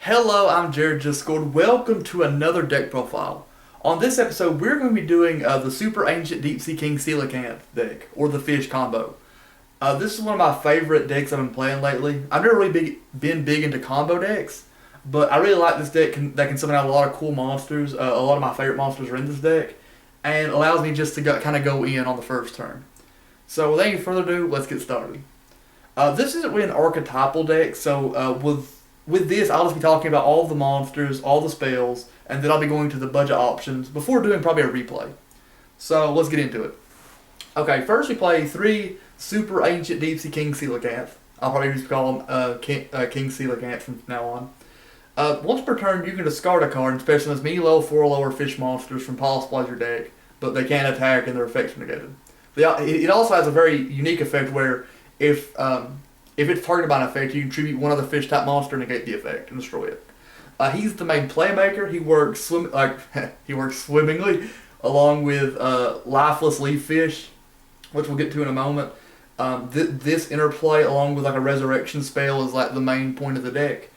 Hello, I'm Jared Discord. Welcome to another deck profile. On this episode, we're going to be doing the Superancient Deepsea King Coelacanth deck, or the Fish combo. This is one of my favorite decks I've been playing lately. I've never really been big into combo decks, but I really like this deck that can summon out a lot of cool monsters. A lot of my favorite monsters are in this deck, and allows me just to kind of go in on the first turn. So without any further ado, let's get started. This isn't really an archetypal deck, so with this, I'll just be talking about all the monsters, all the spells, and then I'll be going to the budget options before doing probably a replay. So let's get into it. Okay, first we play 3 Superancient Deepsea King Coelacanth. I'll probably just call him King Coelacanth from now on. Once per turn, you can discard a card and special as many level 4 or lower fish monsters from possible as your deck, but they can't attack and their effects are negated. It also has a very unique effect where if it's targeted by an effect, you can tribute one other fish type monster, negate the effect, and destroy it. He's the main playmaker. He works swimmingly along with lifeless leaf fish, which we'll get to in a moment. This interplay along with like a resurrection spell is like the main point of the deck.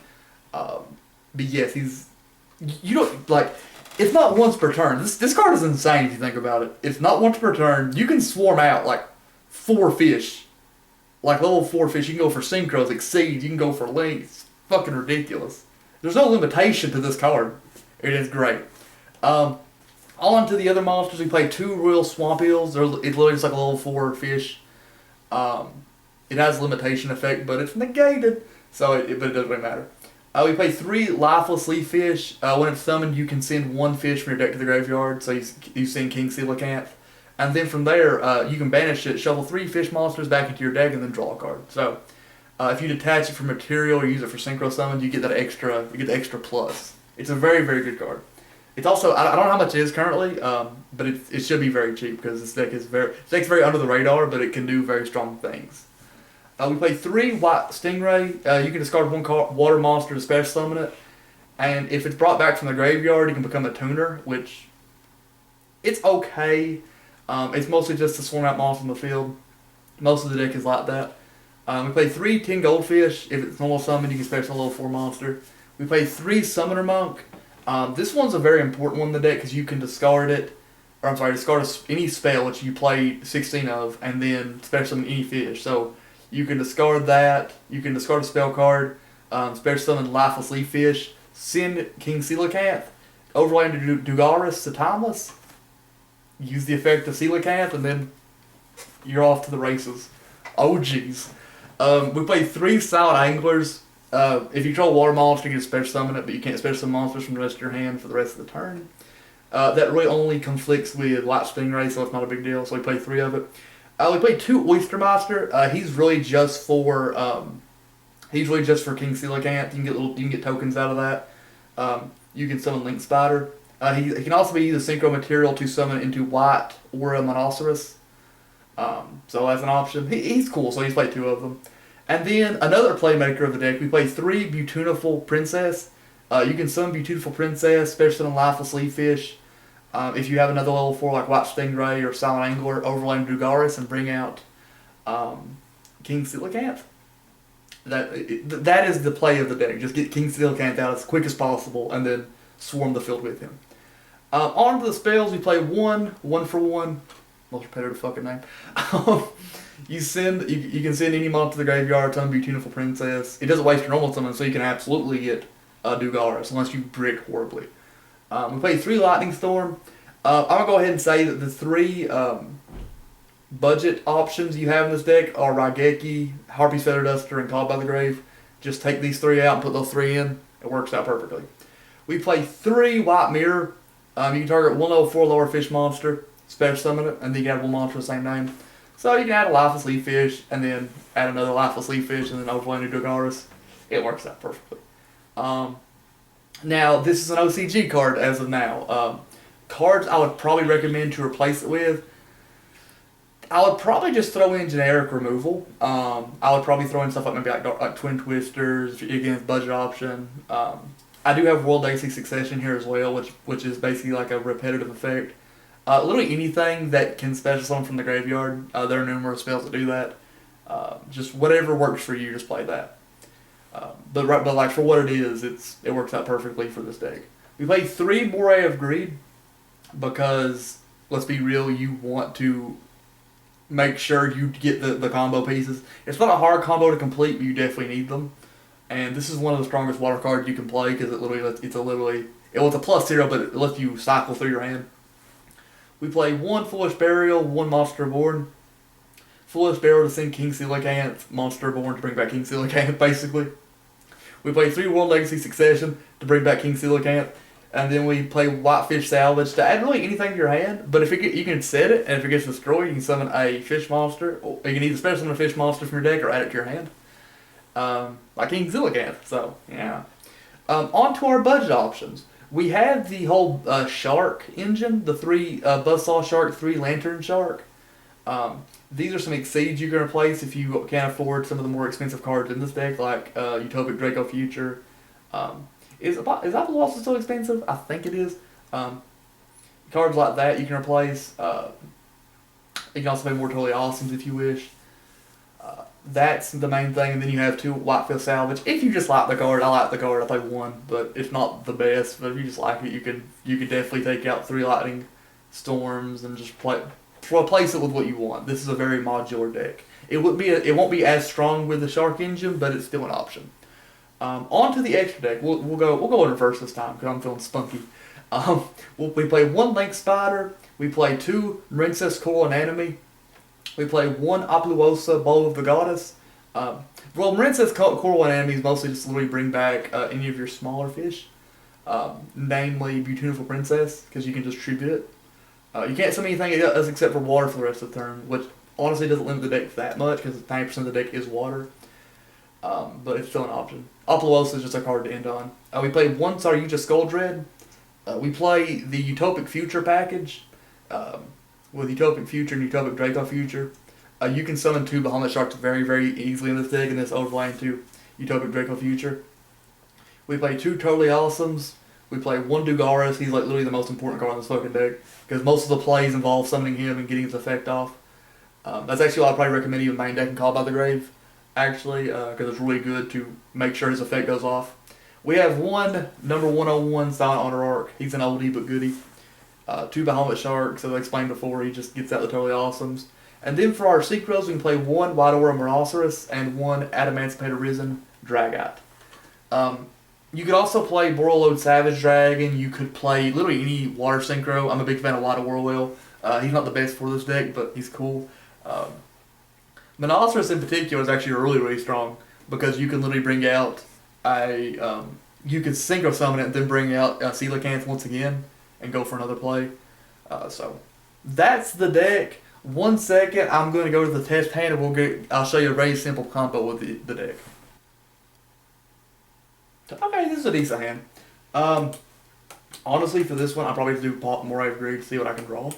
But yes, you don't like. It's not once per turn. This card is insane if you think about it. It's not once per turn. You can swarm out like 4 fish. Like level 4 fish, you can go for synchros, exceed, you can go for length. It's fucking ridiculous. There's no limitation to this card. It is great. On to the other monsters, we play 2 Royal Swamp Eels. It's literally just like a level 4 fish. It has a limitation effect, but it's negated, but it doesn't really matter. We play 3 Lifeless Leaf Fish. When it's summoned, you can send 1 fish from your deck to the graveyard, so you send King Coelacanth. And then from there, you can banish it, shuffle 3 fish monsters back into your deck, and then draw a card. So, if you detach it from material or use it for synchro summons, you get the extra plus. It's a very, very good card. It's also, I don't know how much it is currently, but it should be very cheap because this deck's very under the radar, but it can do very strong things. We play 3 White Stingray. You can discard 1 water monster to special summon it, and if it's brought back from the graveyard, you can become a tuner, which it's okay. It's mostly just to swarm out monsters in the field. Most of the deck is like that. We play 3 Tin Goldfish. If it's normal summon, you can special a level 4 monster. We play 3 Summoner Monk. This one's a very important one in the deck because you can discard any spell which you play 16 of, and then special summon any fish. So you can discard that. You can discard a spell card, special summon Lifeless Leaf Fish, send King Coelacanth, overlay into Dugaris to Timeless. Use the effect of Coelacanth, and then you're off to the races. Oh, jeez. We play 3 Silent Anglers. If you control a water monster, you can special summon it, but you can't special summon monsters from the rest of your hand for the rest of the turn. That really only conflicts with White Stingray, so it's not a big deal. So we play 3 of it. We play 2 Oyster Monster. He's really just for King Coelacanth. You can get tokens out of that. You can summon Link Spider. He can also be used as synchro material to summon into White or a Monoceros. So as an option, he's cool. So he's played 2 of them. And then another playmaker of the deck, we play 3 Beautiful Princess. You can summon Beautiful Princess, special summon Lifeless Leaf Fish. If you have another level 4 like White Stingray or Silent Angler, overlay Dugaris and bring out King Coelacanth. That is the play of the deck. Just get King Coelacanth out as quick as possible and then swarm the field with him. On to the spells, we play 1 for 1. Most repetitive fucking name. You can send any monster to the graveyard, summon Beautiful Princess. It doesn't waste your normal summon, so you can absolutely get Dugaris, unless you brick horribly. We play 3 Lightning Storm. I'm going to go ahead and say that the 3 budget options you have in this deck are Raigeki, Harpy's Feather Duster, and Called by the Grave. Just take these 3 out and put those 3 in. It works out perfectly. We play 3 White Mirror. You can target 1 level 4 lower fish monster, special summon it, and then you can add 1 monster with the same name. So you can add a Lifeless Leaf Fish, and then add another Lifeless Leaf Fish, and then overlay into Dugaris. It works out perfectly. Now, this is an OCG card as of now. Cards I would probably recommend to replace it with, I would probably just throw in generic removal. I would probably throw in stuff like maybe like Twin Twisters, again, budget option. I do have World AC Succession here as well, which is basically like a repetitive effect. Literally anything that can special summon from the graveyard. There are numerous spells that do that. Just whatever works for you, just play that. But like for what it is, it works out perfectly for this deck. We play 3 Moray of Greed because let's be real, you want to make sure you get the combo pieces. It's not a hard combo to complete, but you definitely need them. And this is one of the strongest water cards you can play because it's a +0, but it lets you cycle through your hand. We play 1 Foolish Burial, 1 Monster Born. Foolish Burial to send King Coelacanth, Monster Born to bring back King Coelacanth, basically. We play 3 World Legacy Succession to bring back King Coelacanth. And then we play Whitefish Salvage to add really anything to your hand. But if you can set it, and if it gets destroyed, you can summon a fish monster. Or you can either special summon a fish monster from your deck or add it to your hand. Like King Coelacanth. So, yeah. On to our budget options. We have the whole shark engine, the 3 Buzzsaw Shark, 3 Lantern Shark. These are some exceeds you can replace if you can't afford some of the more expensive cards in this deck, like Utopic Draco Future. Is Apple also still expensive? I think it is. Cards like that you can replace. You can also pay more Totally Awesomes if you wish. That's the main thing, and then you have 2 Whitefish Salvage. If you just like the card, I like the card. I play 1, but it's not the best. But if you just like it, you can definitely take out 3 Lightning Storms and just replace it with what you want. This is a very modular deck. It won't be as strong with the Shark engine, but it's still an option. On to the extra deck. We'll go in reverse this time because I'm feeling spunky. We play 1 Link Spider. We play 2 Princess Coral Anatomy. We play 1 Apluosa Bowl of the Goddess. Princess Coral Anatomy is mostly just literally bring back any of your smaller fish, namely Beautiful Princess, because you can just tribute it. You can't summon anything it does except for water for the rest of the turn, which honestly doesn't limit the deck that much because 90% of the deck is water. But it's still an option. Apluosa is just a card to end on. We play 1 Saryuja Skull Dread. We play the Utopic Future package with Utopic Future and Utopic Draco Future. You can summon 2 Bahamut Sharks very, very easily in this deck, and this overlaying to Utopic Draco Future. We play 2 Totally Awesomes. We play 1 Dugaris. He's like literally the most important card in this fucking deck because most of the plays involve summoning him and getting his effect off. That's actually what I'd probably recommend even main deck and Call by the Grave, actually, because it's really good to make sure his effect goes off. We have 1 number 101 Silent Honor Arc. He's an oldie but goodie. 2 Bahamut Sharks, as I explained before, he just gets out the Totally Awesomes. And then for our Synchros, we can play 1 White Aura Moroceros and 1 Adamancipator Risen Dragot. You could also play Borreload Savage Dragon. You could play literally any water synchro. I'm a big fan of White Aura Whale. He's not the best for this deck, but he's cool. Moroceros in particular is actually really, really strong because you can literally bring out you can synchro summon it and then bring out Coelacanth once again and go for another play. So that's the deck. 1 second, I'm going to go to the test hand and I'll show you a very simple combo with the deck. Okay, this is a decent hand. Honestly, for this one, I'll probably do Moray of Greed to see what I can draw.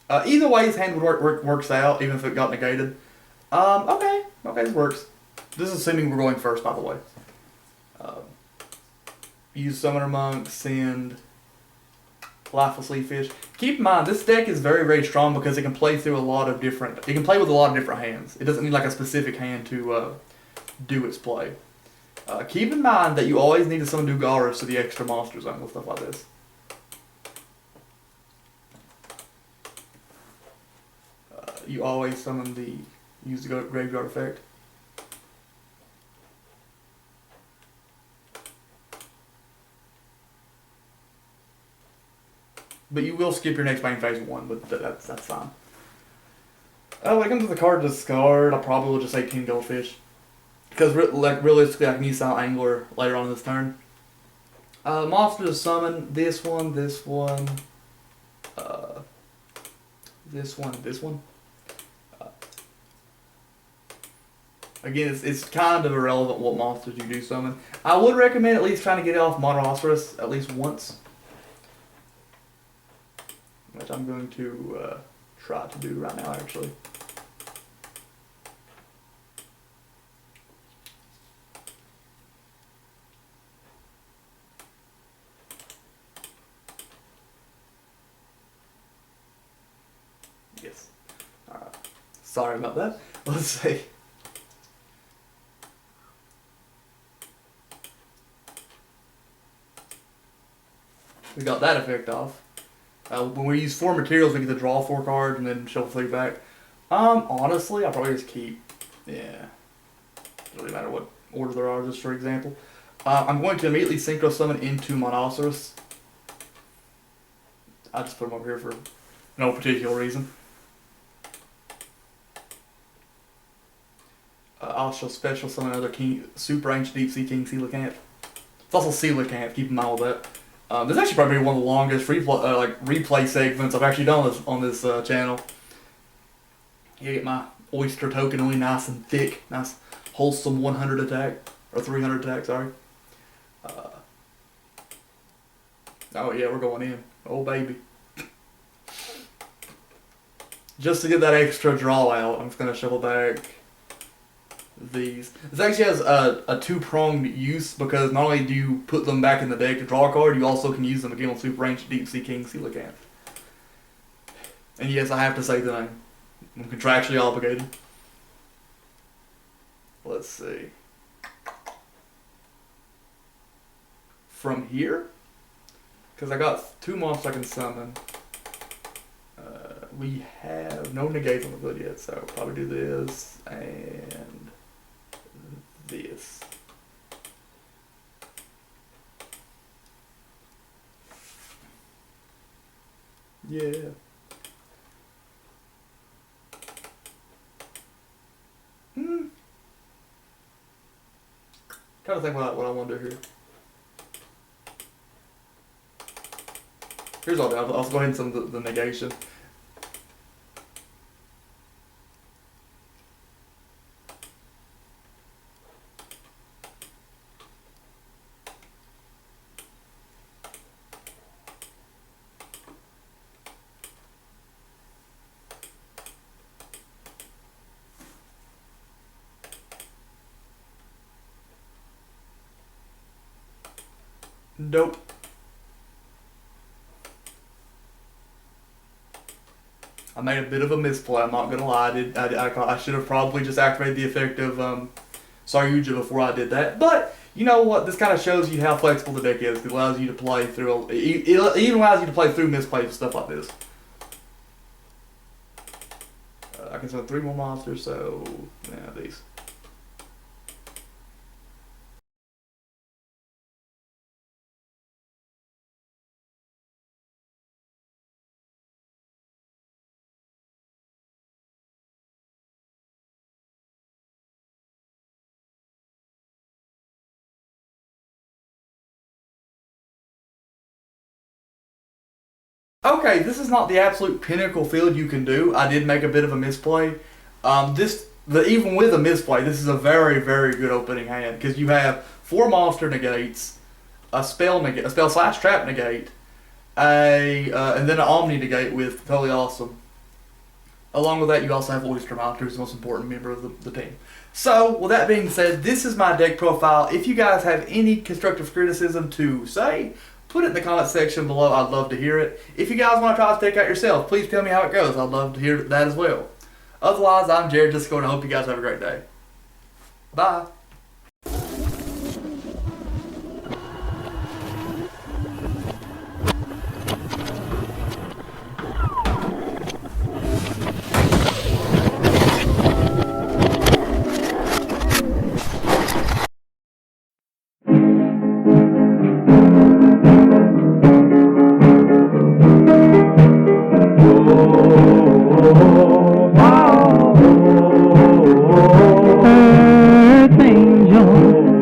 Either way, his hand works out, even if it got negated. Okay, this works. This is assuming we're going first, by the way. Use Summoner Monk, send Lifeless Leaf Fish. Keep in mind, this deck is very, very strong because it can play through a lot of different... It can play with a lot of different hands. It doesn't need like a specific hand to do its play. Keep in mind that you always need to summon Dugaris to the extra monster zone with stuff like this. You always use the graveyard effect. But you will skip your next main phase 1, but that's fine. When it comes to the card discard, I probably will just say King Goldfish. Because realistically, I can use Silent Angler later on in this turn. Monster to summon this one, this one, this one. Again, it's kind of irrelevant what monsters you do summon. I would recommend at least trying to get it off Moroceros at least once. Which I'm going to try to do right now, actually. Yes. Alright. Sorry about that. Let's see. We got that effect off. When we use 4 materials, we get to draw 4 cards and then shuffle 3 back. Honestly, I'll probably just keep. Yeah. Doesn't really matter what order there are, just for example. I'm going to immediately Synchro Summon into Monoceros. I just put them over here for no particular reason. I'll show Special Summon another Superancient Deepsea King Coelacanth. It's also Coelacanth, keep in mind with that. This is actually probably one of the longest replay segments I've actually done on this channel. You get my oyster token really nice and thick, nice wholesome 100 attack, or 300 attack, sorry. Oh yeah, we're going in. Oh baby. Just to get that extra draw out, I'm just going to shuffle back these. This actually has a 2-pronged use, because not only do you put them back in the deck to draw a card, you also can use them again on Superancient Deepsea King Coelacanth. And yes, I have to say the name. I'm contractually obligated. Let's see. From here, because I got 2 monsters I can summon. We have no negates on the field yet, so probably do this and this. Yeah. Trying to think about what I want to do here. Here's what I'll do. I'll go ahead and send the negation. Nope. I made a bit of a misplay, I'm not gonna lie. I should have probably just activated the effect of Saryuja before I did that. But, you know what, this kind of shows you how flexible the deck is. It allows you to play through, it even allows you to play through misplays and stuff like this. I can summon 3 more monsters, so, yeah, these. Okay, this is not the absolute pinnacle field you can do. I did make a bit of a misplay. Even with a misplay, this is a very, very good opening hand, because you have 4 monster negates, a spell slash trap negate, and then an Omni negate with totally awesome. Along with that, you also have Oyster Monster, who's the most important member of the team. So, with that being said, this is my deck profile. If you guys have any constructive criticism to say, put it in the comment section below. I'd love to hear it. If you guys want to try this deck out yourself, please tell me how it goes. I'd love to hear that as well. Otherwise, I'm Jared Disco, and I hope you guys have a great day. Bye.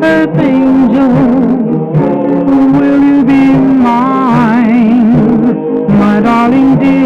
Earth angel, will you be mine, my darling dear?